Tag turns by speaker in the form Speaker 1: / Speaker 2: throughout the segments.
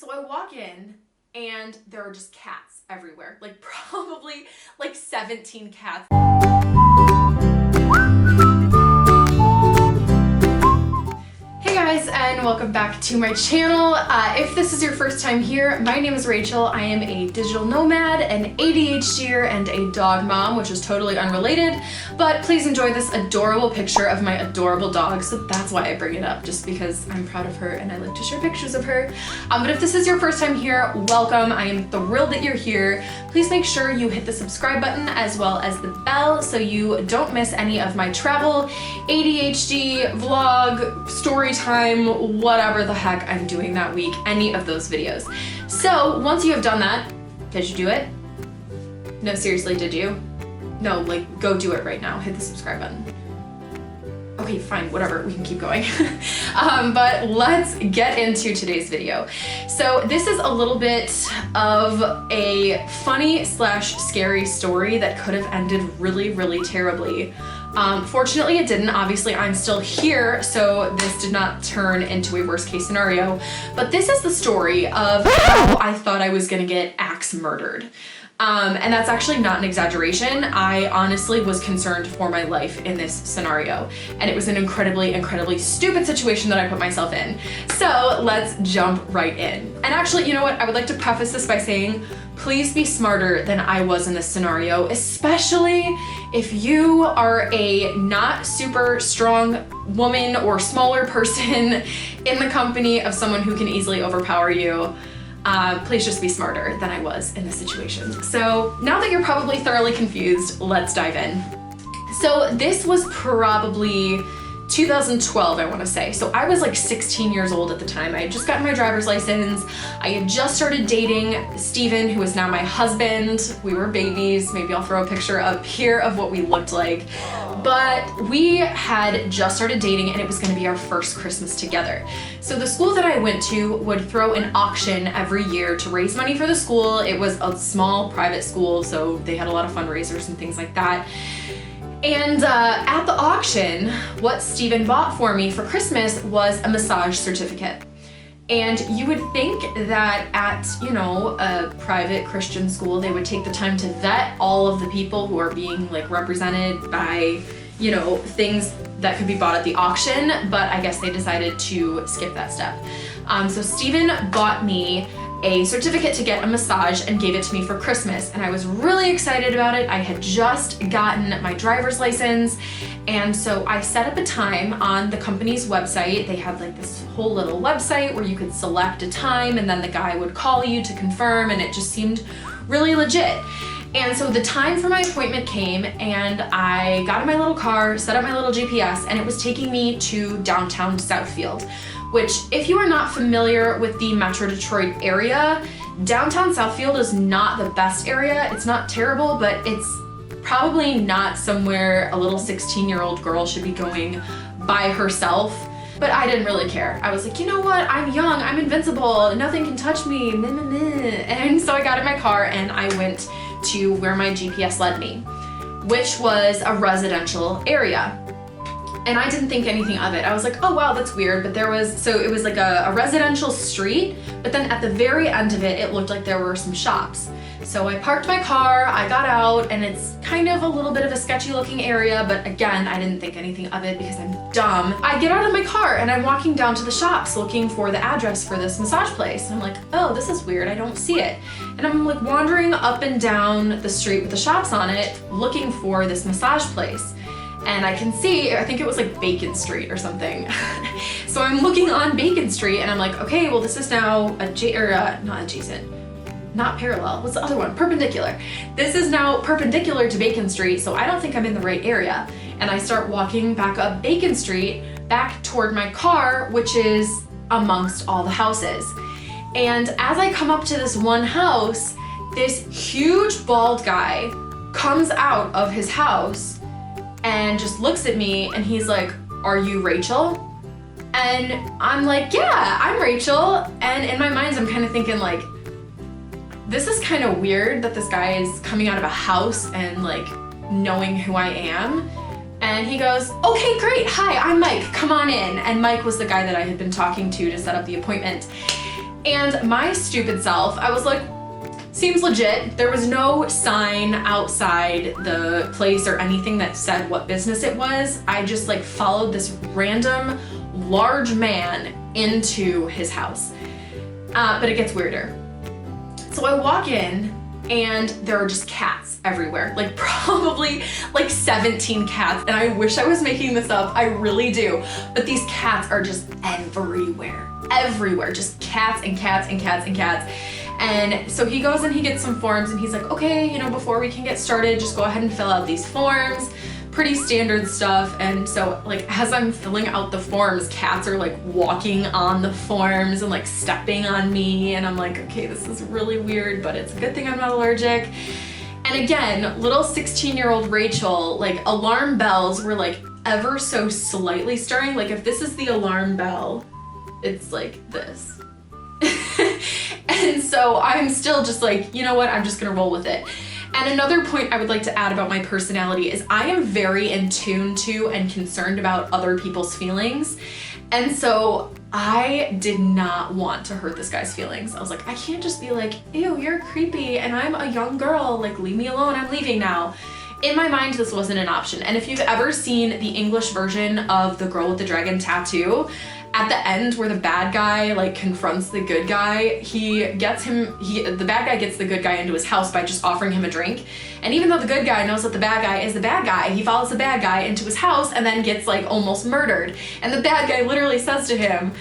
Speaker 1: So I walk in and there are just cats everywhere, like probably like 17 cats. Hey guys, and welcome back to my channel. If this is your first time here, my name is Rachel. I am a digital nomad, an ADHDer, and a dog mom, which is totally unrelated, but please enjoy this adorable picture of my adorable dog. So that's why I bring it up, just because I'm proud of her and I like to share pictures of her. But if this is your first time here, welcome. I am thrilled that you're here. Please make sure you hit the subscribe button as well as the bell so you don't miss any of my travel, ADHD, vlog, story time, whatever the heck I'm doing that week, any of those videos. So once you have done that, did you do it? No, seriously, did you? No, like, go do it right now. Hit the subscribe button. Okay, fine, whatever, we can keep going. But let's get into today's video. So this is a little bit of a funny slash scary story that could have ended really, really terribly. Fortunately it didn't. Obviously I'm still here, so this did not turn into a worst case scenario. But this is the story of how I thought I was gonna get axe murdered. And that's actually not an exaggeration. I honestly was concerned for my life in this scenario. And it was an incredibly, incredibly stupid situation that I put myself in. So let's jump right in. And actually, you know what? I would like to preface this by saying, please be smarter than I was in this scenario, especially if you are a not super strong woman or smaller person in the company of someone who can easily overpower you. Please just be smarter than I was in this situation. So now that you're probably thoroughly confused, let's dive in. So this was probably 2012, I want to say. So I was like 16 years old at the time. I had just gotten my driver's license. I had just started dating Steven, who is now my husband. We were babies. Maybe I'll throw a picture up here of what we looked like. But we had just started dating and it was going to be our first Christmas together. So the school that I went to would throw an auction every year to raise money for the school. It was a small private school, so they had a lot of fundraisers and things like that. And at the auction, what Steven bought for me for Christmas was a massage certificate. And you would think that at, you know, a private Christian school, they would take the time to vet all of the people who are being like represented by, you know, things that could be bought at the auction, but I guess they decided to skip that step. So Steven bought me a certificate to get a massage and gave it to me for Christmas, and I was really excited about it. I had just gotten my driver's license, and so I set up a time on the company's website. They had like this whole little website where you could select a time and then the guy would call you to confirm, and it just seemed really legit. And so the time for my appointment came and I got in my little car, set up my little GPS, and it was taking me to downtown Southfield, which, if you are not familiar with the Metro Detroit area, downtown Southfield is not the best area. It's not terrible, but it's probably not somewhere a little 16-year-old girl should be going by herself. But I didn't really care. I was like, you know what? I'm young, I'm invincible, nothing can touch me, meh, meh, meh. And so I got in my car and I went to where my GPS led me, which was a residential area. And I didn't think anything of it. I was like, oh wow, that's weird. But so it was like a residential street, but then at the very end of it, it looked like there were some shops. So I parked my car, I got out, and it's kind of a little bit of a sketchy looking area, but again, I didn't think anything of it because I'm dumb. I get out of my car and I'm walking down to the shops looking for the address for this massage place. And I'm like, oh, this is weird, I don't see it. And I'm like wandering up and down the street with the shops on it, looking for this massage place. And I can see, I think it was like Bacon Street or something. So I'm looking on Bacon Street and I'm like, okay, well this is now not parallel, what's the other one? Perpendicular. This is now perpendicular to Bacon Street, so I don't think I'm in the right area. And I start walking back up Bacon Street, back toward my car, which is amongst all the houses. And as I come up to this one house, this huge bald guy comes out of his house and just looks at me and he's like, are you Rachel? And I'm like, yeah, I'm Rachel. And in my mind, I'm kind of thinking like, this is kind of weird that this guy is coming out of a house and like knowing who I am. And he goes, okay, great, hi, I'm Mike, come on in. And Mike was the guy that I had been talking to set up the appointment. And my stupid self, I was like, seems legit. There was no sign outside the place or anything that said what business it was. I just like followed this random large man into his house. But it gets weirder. So I walk in and there are just cats everywhere, like probably like 17 cats. And I wish I was making this up, I really do. But these cats are just everywhere, just cats and cats and cats and cats. And so he goes and he gets some forms and he's like, okay, you know, before we can get started, just go ahead and fill out these forms. Pretty standard stuff. And so like as I'm filling out the forms, cats are like walking on the forms and like stepping on me, and I'm like, okay, this is really weird, but it's a good thing I'm not allergic. And again, little 16-year-old Rachel, like alarm bells were like ever so slightly stirring. Like if this is the alarm bell, it's like this. And so I'm still just like, you know what, I'm just gonna roll with it. And another point I would like to add about my personality is I am very in tune to and concerned about other people's feelings. And so I did not want to hurt this guy's feelings. I was like, I can't just be like, ew, you're creepy and I'm a young girl, like leave me alone, I'm leaving now. In my mind, this wasn't an option. And if you've ever seen the English version of The Girl with the Dragon Tattoo, at the end where the bad guy like confronts the good guy, the bad guy gets the good guy into his house by just offering him a drink. And even though the good guy knows that the bad guy is the bad guy, he follows the bad guy into his house and then gets like almost murdered. And the bad guy literally says to him,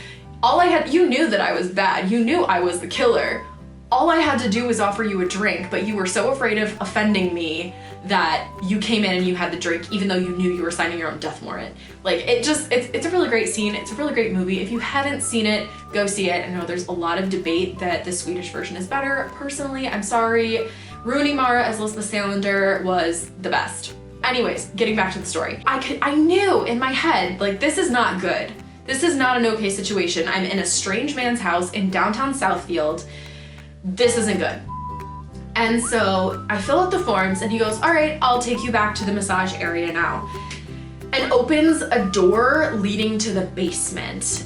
Speaker 1: you knew that I was bad, you knew I was the killer. All I had to do was offer you a drink, but you were so afraid of offending me that you came in and you had the drink even though you knew you were signing your own death warrant. Like it's a really great scene. It's a really great movie. If you haven't seen it, go see it. I know there's a lot of debate that the Swedish version is better. Personally, I'm sorry. Rooney Mara as Lisbeth Salander was the best. Anyways, getting back to the story. I knew in my head, like this is not good. This is not an okay situation. I'm in a strange man's house in downtown Southfield. This isn't good. And so I fill out the forms and he goes, all right, I'll take you back to the massage area now. And opens a door leading to the basement.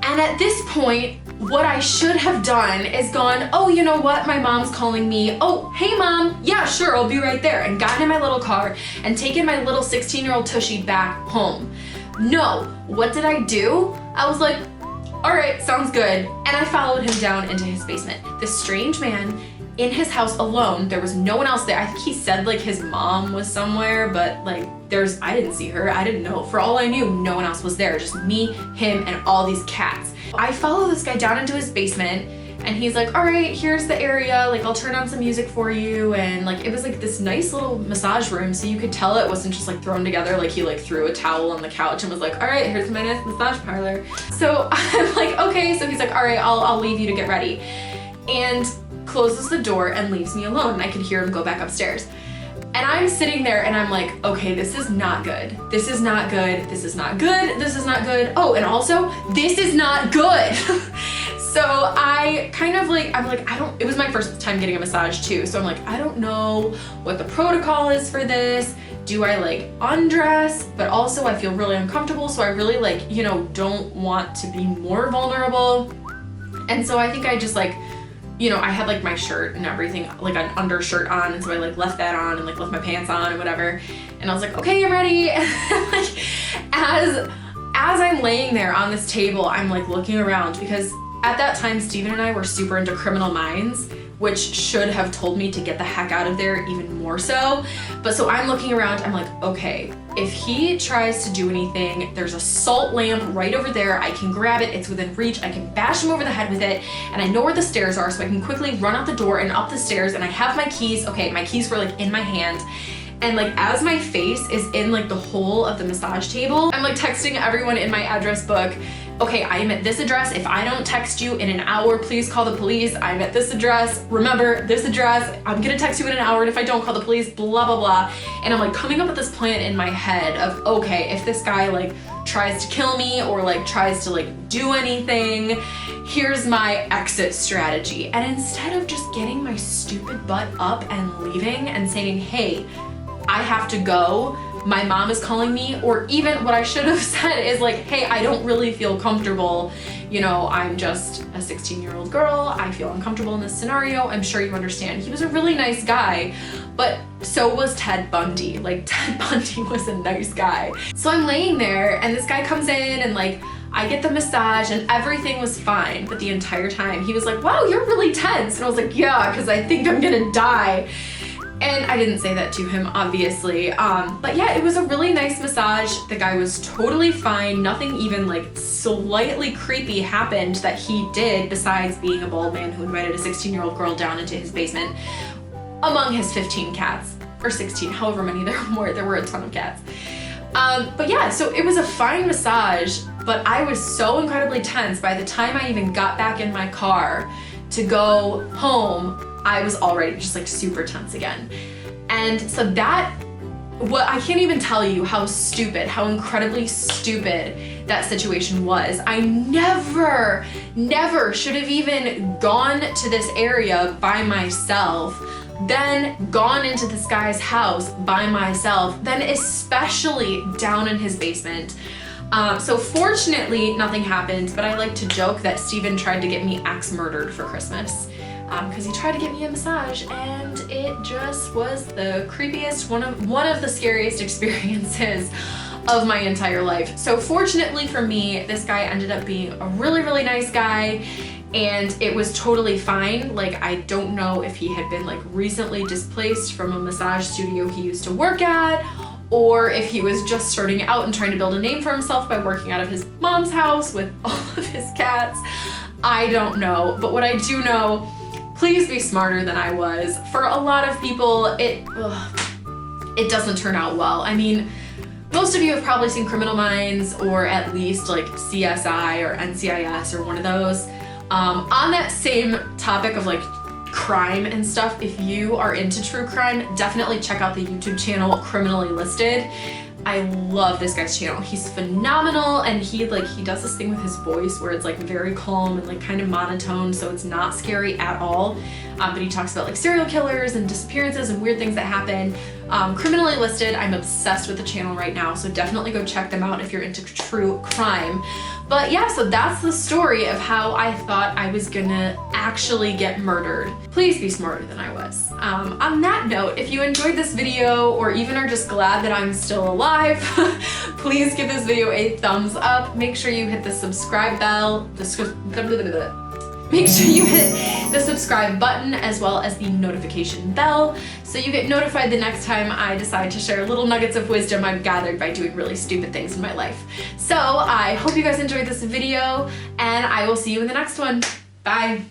Speaker 1: And at this point, what I should have done is gone, oh, you know what? My mom's calling me. Oh, hey mom. Yeah, sure, I'll be right there. And gotten in my little car and taken my little 16-year-old tushy back home. No, what did I do? I was like, all right, sounds good. And I followed him down into his basement. This strange man in his house alone. There was no one else there. I think he said like his mom was somewhere, but like I didn't see her. I didn't know. For all I knew, no one else was there. Just me, him, and all these cats. I follow this guy down into his basement and he's like, all right, here's the area. Like I'll turn on some music for you. And like, it was like this nice little massage room. So you could tell it wasn't just like thrown together. Like he like threw a towel on the couch and was like, all right, here's my nice massage parlor. So I'm like, okay. So he's like, all right, I'll leave you to get ready. And closes the door and leaves me alone. And I could hear him go back upstairs. And I'm sitting there and I'm like, okay, this is not good. This is not good. This is not good. This is not good. Oh, and also, this is not good. So I kind of like, it was my first time getting a massage too. So I'm like, I don't know what the protocol is for this. Do I like undress? But also I feel really uncomfortable. So I really like, don't want to be more vulnerable. And so I think I just like, I had like my shirt and everything, like an undershirt on, and so I like left that on and like left my pants on and whatever. And I was like, okay, I'm ready. And like as I'm laying there on this table, I'm like looking around because at that time, Steven and I were super into Criminal Minds, which should have told me to get the heck out of there even more so. But so I'm looking around, I'm like, okay, if he tries to do anything, there's a salt lamp right over there. I can grab it, it's within reach. I can bash him over the head with it. And I know where the stairs are, so I can quickly run out the door and up the stairs. And I have my keys. Okay, my keys were like in my hand. And like as my face is in like the hole of the massage table, I'm like texting everyone in my address book, okay, I am at this address. If I don't text you in an hour, please call the police. I'm at this address. Remember this address. I'm gonna text you in an hour, and if I don't, call the police, blah, blah, blah. And I'm like coming up with this plan in my head of, okay, if this guy like tries to kill me or like tries to like do anything, here's my exit strategy. And instead of just getting my stupid butt up and leaving and saying, hey, I have to go, my mom is calling me, or even what I should have said is like, hey, I don't really feel comfortable, you know, I'm just a 16-year-old girl, I feel uncomfortable in this scenario, I'm sure you understand. He was a really nice guy, but so was Ted Bundy. Like, Ted Bundy was a nice guy. So I'm laying there and this guy comes in and like, I get the massage and everything was fine, but the entire time he was like, wow, you're really tense. And I was like, yeah, because I think I'm gonna die. And I didn't say that to him, obviously. But yeah, it was a really nice massage. The guy was totally fine. Nothing even like slightly creepy happened that he did besides being a bald man who invited a 16-year-old girl down into his basement among his 15 cats, or 16, however many there were a ton of cats. But yeah, so it was a fine massage, but I was so incredibly tense. By the time I even got back in my car to go home, I was already just like super tense again. And so I can't even tell you how incredibly stupid that situation was. I never should have even gone to this area by myself, then gone into this guy's house by myself, then especially down in his basement. So fortunately nothing happened, but I like to joke that Steven tried to get me axe-murdered for Christmas. Because he tried to get me a massage and it just was the creepiest, one of the scariest experiences of my entire life. So fortunately for me, this guy ended up being a really, really nice guy and it was totally fine. Like, I don't know if he had been like recently displaced from a massage studio he used to work at, or if he was just starting out and trying to build a name for himself by working out of his mom's house with all of his cats. I don't know, but what I do know, please be smarter than I was. For a lot of people, it doesn't turn out well. I mean, most of you have probably seen Criminal Minds or at least like CSI or NCIS or one of those. On that same topic of like crime and stuff, if you are into true crime, definitely check out the YouTube channel Criminally Listed. I love this guy's channel. He's phenomenal, and he does this thing with his voice where it's like very calm and like kind of monotone, so it's not scary at all. But he talks about like serial killers and disappearances and weird things that happen. Criminally Listed, I'm obsessed with the channel right now, so definitely go check them out if you're into true crime. But yeah, so that's the story of how I thought I was gonna actually get murdered. Please be smarter than I was. On that note, if you enjoyed this video or even are just glad that I'm still alive, please give this video a thumbs up. Make sure you hit the subscribe bell, make sure you hit the subscribe button as well as the notification bell so you get notified the next time I decide to share little nuggets of wisdom I've gathered by doing really stupid things in my life. So I hope you guys enjoyed this video and I will see you in the next one. Bye.